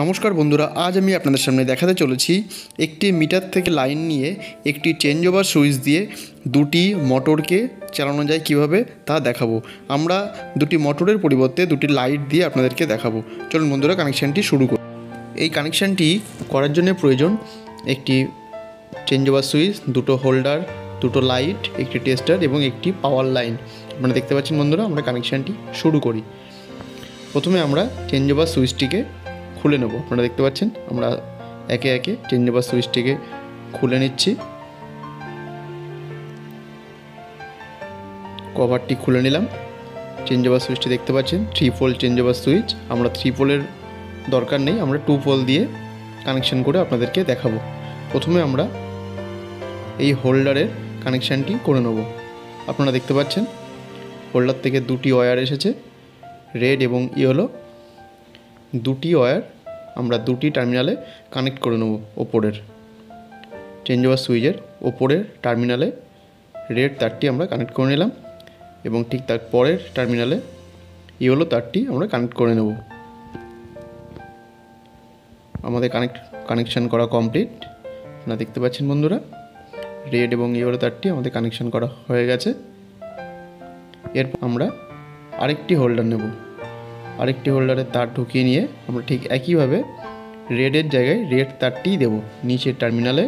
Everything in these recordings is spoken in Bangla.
নমস্কার বন্ধুরা, আজ আমি আপনাদের সামনে দেখাতে চলেছি একটি মিটার থেকে লাইন নিয়ে একটি চেঞ্জ ওভার সুইচ দিয়ে দুটি মোটরকে চালানো যায় কিভাবে তা দেখাবো। আমরা দুটি মোটরের পরিবর্তে দুটি লাইট দিয়ে আপনাদেরকে দেখাবো। চলুন বন্ধুরা, কানেকশানটি শুরু করি। এই কানেকশানটি করার জন্য প্রয়োজন একটি চেঞ্জ ওভার সুইচ, দুটো হোল্ডার, দুটো লাইট, একটি টেস্টার এবং একটি পাওয়ার লাইন। আপনারা দেখতে পাচ্ছেন বন্ধুরা, আমরা কানেকশানটি শুরু করি। প্রথমে আমরা চেঞ্জ ওভার সুইচটিকে খুলে নেব। আপনারা দেখতে পাচ্ছেন আমরা একে একে চেঞ্জ ওভার সুইচটিকে খুলে নিচ্ছি। কভারটি খুলে নিলাম। চেঞ্জ ওভার সুইচটি দেখতে পাচ্ছেন 3 পোল চেঞ্জ ওভার সুইচ। আমরা 3 পোলের দরকার নেই, আমরা 2 পোল দিয়ে কানেকশন করে আপনাদেরকে দেখাবো। প্রথমে আমরা এই হোল্ডারের কানেকশানটি করে নেব। আপনারা দেখতে পাচ্ছেন হোল্ডার থেকে দুটি ওয়্যার এসেছে, রেড এবং ইয়েলো। দুটি ওয়্যার আমরা দুটি টার্মিনালে কানেক্ট করে নেব। ওপরের চেঞ্জ ওভার সুইচের ওপরের টার্মিনালে রেড তারটি আমরা কানেক্ট করে নিলাম এবং ঠিক তার পরের টার্মিনালে ইয়েলো তারটি আমরা কানেক্ট করে নেব। আমাদের কানেকশান করা কমপ্লিট। আপনারা দেখতে পাচ্ছেন বন্ধুরা, রেড এবং ইয়েলো তারটি আমাদের কানেকশান করা হয়ে গেছে। এরপর আমরা আরেকটি হোল্ডার নেব। আরেকটি হোল্ডারের তার ঢুকিয়ে নিয়ে আমরা ঠিক একইভাবে রেডের জায়গায় রেড তারটিই দেব। নিচের টার্মিনালে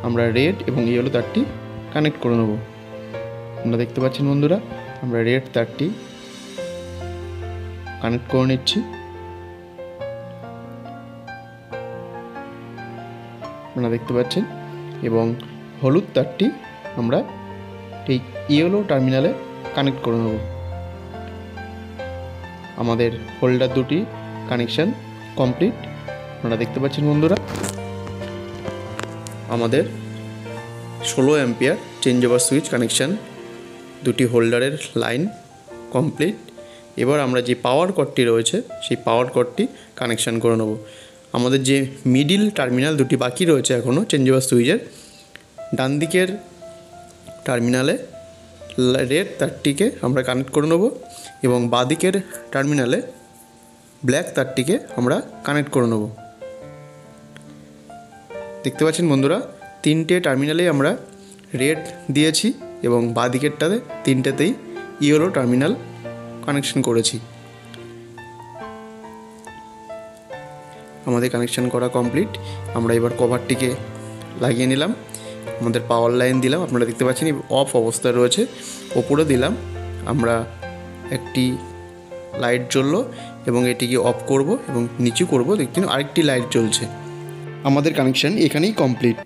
আমরা রেড এবং ইয়েলো তারটি কানেক্ট করে নেব। আপনারা দেখতে পাচ্ছেন বন্ধুরা, আমরা রেড তারটি কানেক্ট করে নিচ্ছি। আপনারা দেখতে পাচ্ছেন এবং হলুদ তারটি আমরা ঠিক ইয়েলো টার্মিনালে কানেক্ট করে নেব। আমাদের হোল্ডার দুটি কানেকশান কমপ্লিট। আপনারা দেখতে পাচ্ছেন বন্ধুরা, আমাদের 16 ampere change over switch connection, দুটি হোল্ডারের লাইন কমপ্লিট। এবার আমরা যে পাওয়ার কর্ডটি রয়েছে সেই পাওয়ার কর্ডটি কানেকশান করে নেব। আমাদের যে মিডিল টার্মিনাল দুটি বাকি রয়েছে এখনও চেঞ্জ ওভার সুইচের, ডান দিকের টার্মিনালে রেড তারটিকে আমরা কানেক্ট করে নেব এবং বাঁদিকের টার্মিনালে ব্ল্যাক তারটিকে আমরা কানেক্ট করে নেব। দেখতে পাচ্ছেন বন্ধুরা, তিনটে টার্মিনালেই আমরা রেড দিয়েছি এবং বাঁদিকেরটাতে তিনটেতেই ইয়েলো টার্মিনাল কানেকশন করেছি। আমাদের কানেকশন করা কমপ্লিট। আমরা এবার কভারটিকে লাগিয়ে নিলাম, আমাদের পাওয়ার লাইন দিলাম। আপনারা দেখতে পাচ্ছেন অফ অবস্থায় রয়েছে। ওপরে দিলাম, আমরা একটি লাইট জ্বললো এবং এটিকে অফ করব এবং নিচু করব। দেখছেন আরেকটি লাইট জ্বলছে। আমাদের কানেকশান এখানেই কমপ্লিট।